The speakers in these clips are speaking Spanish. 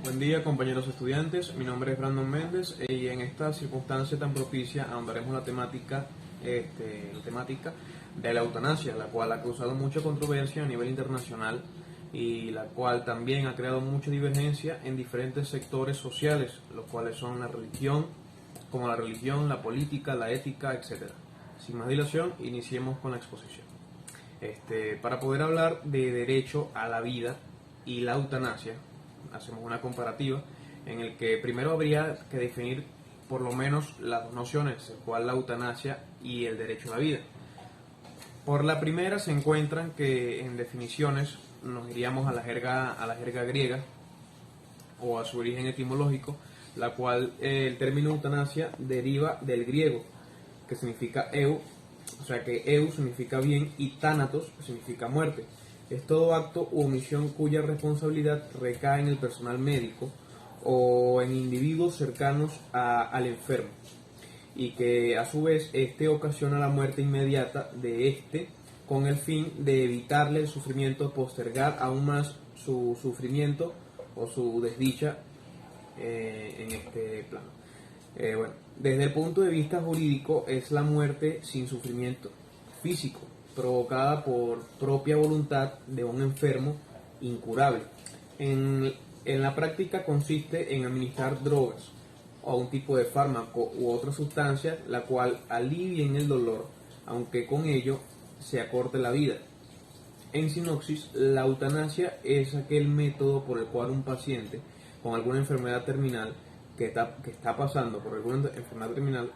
Buen día, compañeros estudiantes. Mi nombre es Brandon Méndez y en esta circunstancia tan propicia ahondaremos la temática de la eutanasia, la cual ha causado mucha controversia a nivel internacional y la cual también ha creado mucha divergencia en diferentes sectores sociales, los cuales son la religión, la política, la ética, etc. Sin más dilación, iniciemos con la exposición. Para poder hablar de derecho a la vida y la eutanasia, hacemos una comparativa en el que primero habría que definir por lo menos las dos nociones, el cual la eutanasia y el derecho a la vida. Por la primera se encuentran que en definiciones nos iríamos a la jerga griega o a su origen etimológico, la cual el término eutanasia deriva del griego, que significa eu, o sea que eu significa bien y thanatos significa muerte. Es todo acto u omisión cuya responsabilidad recae en el personal médico o en individuos cercanos al enfermo, y que a su vez ocasiona la muerte inmediata de con el fin de evitarle el sufrimiento, postergar aún más su sufrimiento o su desdicha en este plano. Desde el punto de vista jurídico es la muerte sin sufrimiento físico, provocada por propia voluntad de un enfermo incurable. En la práctica consiste en administrar drogas o un tipo de fármaco u otra sustancia la cual alivien el dolor, aunque con ello se acorte la vida. En sinopsis, la eutanasia es aquel método por el cual un paciente con alguna enfermedad terminal que está pasando por alguna enfermedad terminal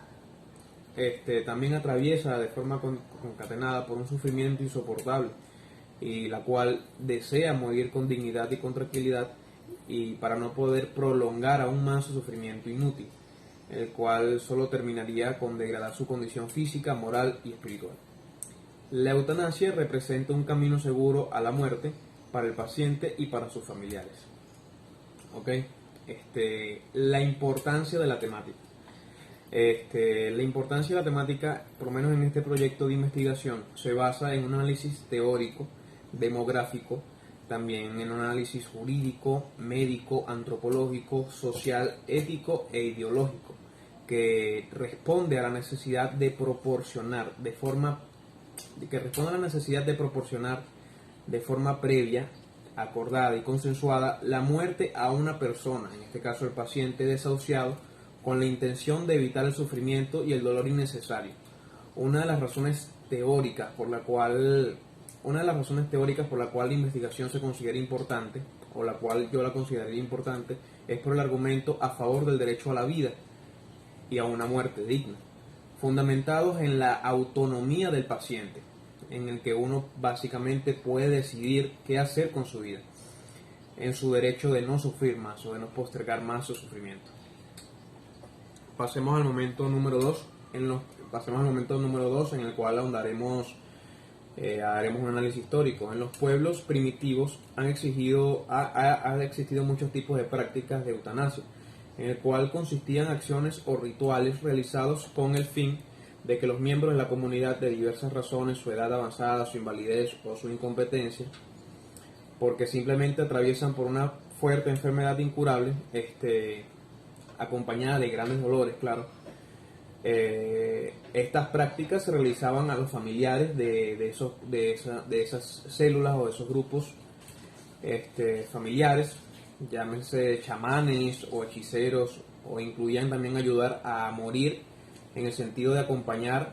también atraviesa de forma concatenada por un sufrimiento insoportable, y la cual desea morir con dignidad y con tranquilidad, y para no poder prolongar aún más su sufrimiento inútil, el cual solo terminaría con degradar su condición física, moral y espiritual. La eutanasia representa un camino seguro a la muerte para el paciente y para sus familiares. La importancia de la temática. La importancia de la temática, por lo menos en este proyecto de investigación, se basa en un análisis teórico, demográfico, también en un análisis jurídico, médico, antropológico, social, ético e ideológico, que responde a la necesidad de proporcionar de forma previa, acordada y consensuada la muerte a una persona, en este caso el paciente desahuciado, con la intención de evitar el sufrimiento y el dolor innecesario. Una de las razones teóricas por la cual la investigación se considera importante, o la cual yo la consideraría importante, es por el argumento a favor del derecho a la vida y a una muerte digna, fundamentados en la autonomía del paciente, en el que uno básicamente puede decidir qué hacer con su vida, en su derecho de no sufrir más o de no postergar más su sufrimiento. Pasemos al momento número 2, en el cual haremos un análisis histórico. En los pueblos primitivos ha existido muchos tipos de prácticas de eutanasia, en el cual consistían acciones o rituales realizados con el fin de que los miembros de la comunidad, de diversas razones, su edad avanzada, su invalidez o su incompetencia, porque simplemente atraviesan por una fuerte enfermedad incurable, acompañada de grandes dolores, claro. Estas prácticas se realizaban a los familiares de esas células o de esos grupos familiares, llámense chamanes o hechiceros, o incluían también ayudar a morir, en el sentido de acompañar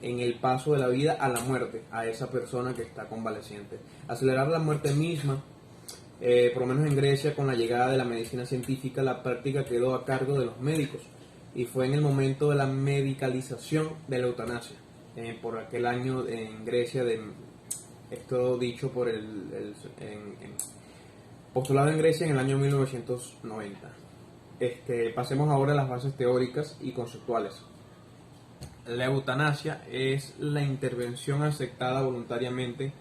en el paso de la vida a la muerte a esa persona que está convaleciente, acelerar la muerte misma. Por lo menos en Grecia, con la llegada de la medicina científica, la práctica quedó a cargo de los médicos, y fue en el momento de la medicalización de la eutanasia, por aquel año en Grecia, esto dicho por postulado en Grecia en el año 1990. Pasemos ahora a las bases teóricas y conceptuales. La eutanasia es la intervención aceptada voluntariamente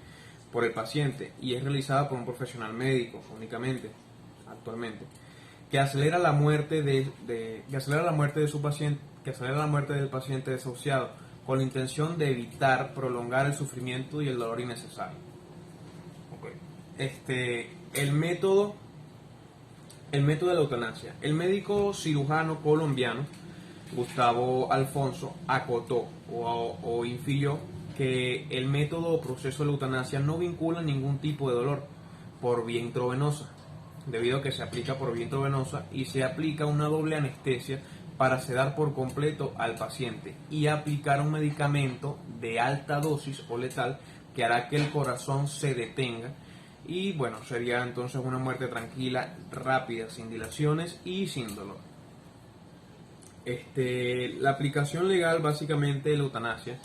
por el paciente y es realizada por un profesional médico únicamente, actualmente, que acelera la muerte de su paciente, que acelera la muerte del paciente desahuciado, con la intención de evitar prolongar el sufrimiento y el dolor innecesario. El método El método de la eutanasia. El médico cirujano colombiano Gustavo Alfonso acotó o infirió que el método o proceso de la eutanasia no vincula ningún tipo de dolor por vía intravenosa, debido a que se aplica por vía intravenosa y se aplica una doble anestesia para sedar por completo al paciente y aplicar un medicamento de alta dosis o letal que hará que el corazón se detenga y bueno, sería entonces una muerte tranquila, rápida, sin dilaciones y sin dolor. La aplicación legal básicamente de la eutanasia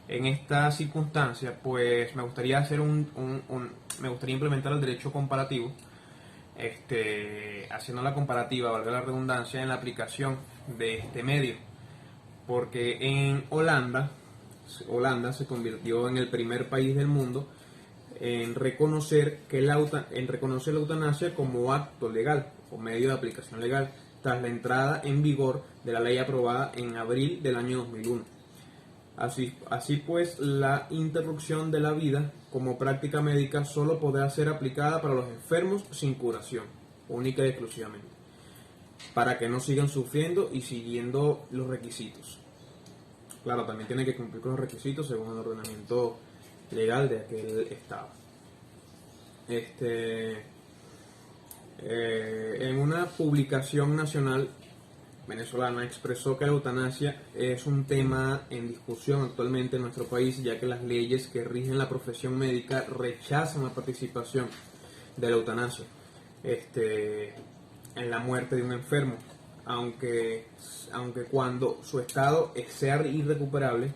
en esta circunstancia, pues me gustaría hacer me gustaría implementar el derecho comparativo, haciendo la comparativa, valga la redundancia, en la aplicación de este medio, porque en Holanda se convirtió en el primer país del mundo en reconocer la eutanasia como acto legal o medio de aplicación legal tras la entrada en vigor de la ley aprobada en abril del año 2001. Así pues, la interrupción de la vida como práctica médica solo podrá ser aplicada para los enfermos sin curación, única y exclusivamente, para que no sigan sufriendo y siguiendo los requisitos. Claro, también tiene que cumplir con los requisitos según el ordenamiento legal de aquel estado. En una publicación nacional venezolana expresó que la eutanasia es un tema en discusión actualmente en nuestro país, ya que las leyes que rigen la profesión médica rechazan la participación de la eutanasia en la muerte de un enfermo, aunque cuando su estado sea irrecuperable.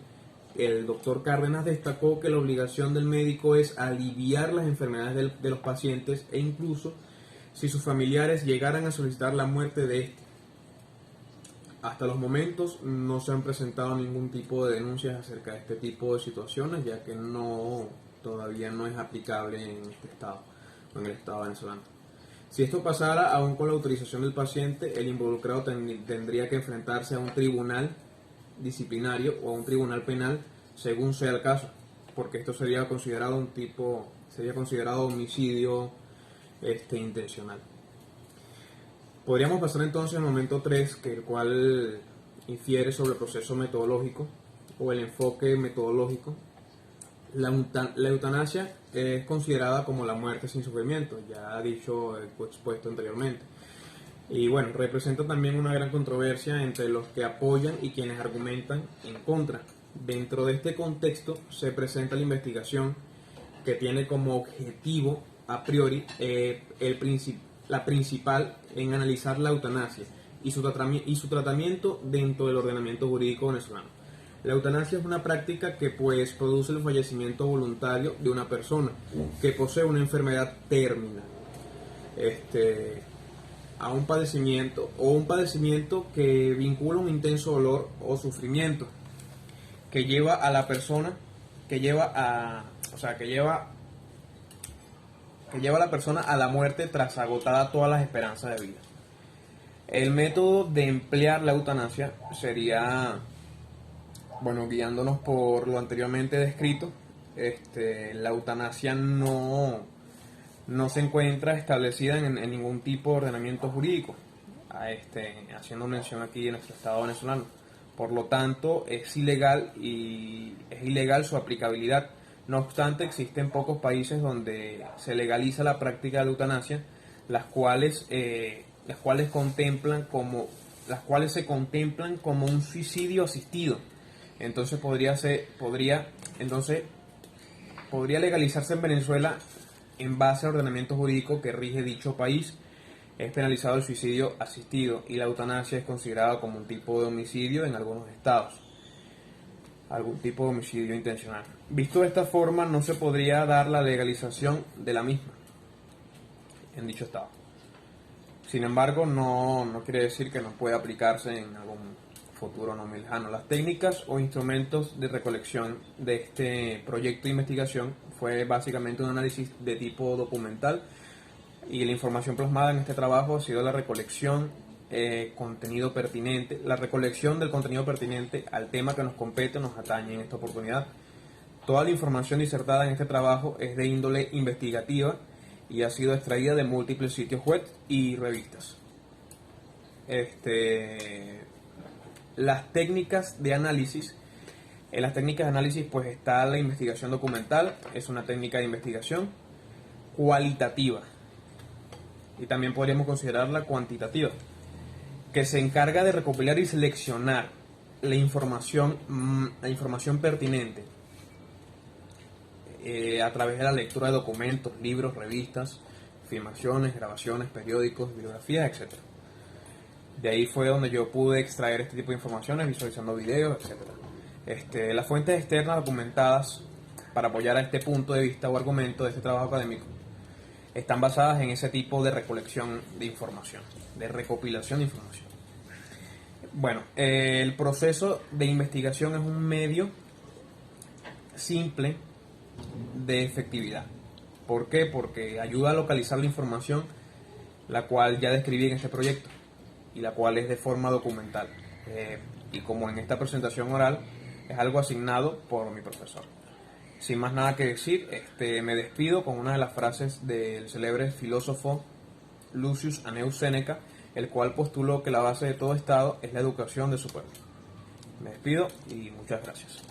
El doctor Cárdenas destacó que la obligación del médico es aliviar las enfermedades de los pacientes e incluso si sus familiares llegaran a solicitar la muerte de este. Hasta los momentos no se han presentado ningún tipo de denuncias acerca de este tipo de situaciones, ya que todavía no es aplicable en este estado o en el estado venezolano. Si esto pasara, aún con la autorización del paciente, el involucrado tendría que enfrentarse a un tribunal disciplinario o a un tribunal penal según sea el caso, porque esto sería considerado homicidio intencional. Podríamos pasar entonces al momento 3, el cual infiere sobre el proceso metodológico o el enfoque metodológico. La eutanasia es considerada como la muerte sin sufrimiento, ya expuesto anteriormente. Y bueno, representa también una gran controversia entre los que apoyan y quienes argumentan en contra. Dentro de este contexto se presenta la investigación que tiene como objetivo a priori la principal en analizar la eutanasia y su tratamiento dentro del ordenamiento jurídico venezolano. La eutanasia es una práctica que pues produce el fallecimiento voluntario de una persona que posee una enfermedad terminal a un padecimiento que vincula un intenso dolor o sufrimiento que lleva a la persona a la persona a la muerte tras agotada todas las esperanzas de vida. El método de emplear la eutanasia sería, guiándonos por lo anteriormente descrito, la eutanasia no se encuentra establecida en ningún tipo de ordenamiento jurídico, haciendo mención aquí de nuestro estado venezolano. Por lo tanto, es ilegal su aplicabilidad. No obstante, existen pocos países donde se legaliza la práctica de la eutanasia, las cuales se contemplan como un suicidio asistido. Entonces podría legalizarse en Venezuela en base al ordenamiento jurídico que rige dicho país. Es penalizado el suicidio asistido y la eutanasia es considerada como un tipo de homicidio en algunos estados, algún tipo de homicidio intencional. Visto de esta forma, no se podría dar la legalización de la misma en dicho estado. Sin embargo, no quiere decir que no pueda aplicarse en algún futuro no muy lejano. Las técnicas o instrumentos de recolección de este proyecto de investigación fue básicamente un análisis de tipo documental, y la información plasmada en este trabajo ha sido la recolección del contenido pertinente al tema que nos compete o nos atañe en esta oportunidad. Toda la información disertada en este trabajo es de índole investigativa y ha sido extraída de múltiples sitios web y revistas. Las técnicas de análisis. En las técnicas de análisis pues está la investigación documental, es una técnica de investigación cualitativa y también podríamos considerarla cuantitativa, que se encarga de recopilar y seleccionar la información pertinente a través de la lectura de documentos, libros, revistas, filmaciones, grabaciones, periódicos, bibliografías, etc. De ahí fue donde yo pude extraer este tipo de informaciones, visualizando videos, etc. Las fuentes externas documentadas para apoyar a este punto de vista o argumento de este trabajo académico están basadas en ese tipo de recolección de información, de recopilación de información. Bueno, el proceso de investigación es un medio simple de efectividad. ¿Por qué? Porque ayuda a localizar la información, la cual ya describí en este proyecto y la cual es de forma documental. Y como en esta presentación oral es algo asignado por mi profesor. Sin más nada que decir, me despido con una de las frases del célebre filósofo Lucius Anneus Séneca, el cual postuló que la base de todo Estado es la educación de su pueblo. Me despido y muchas gracias.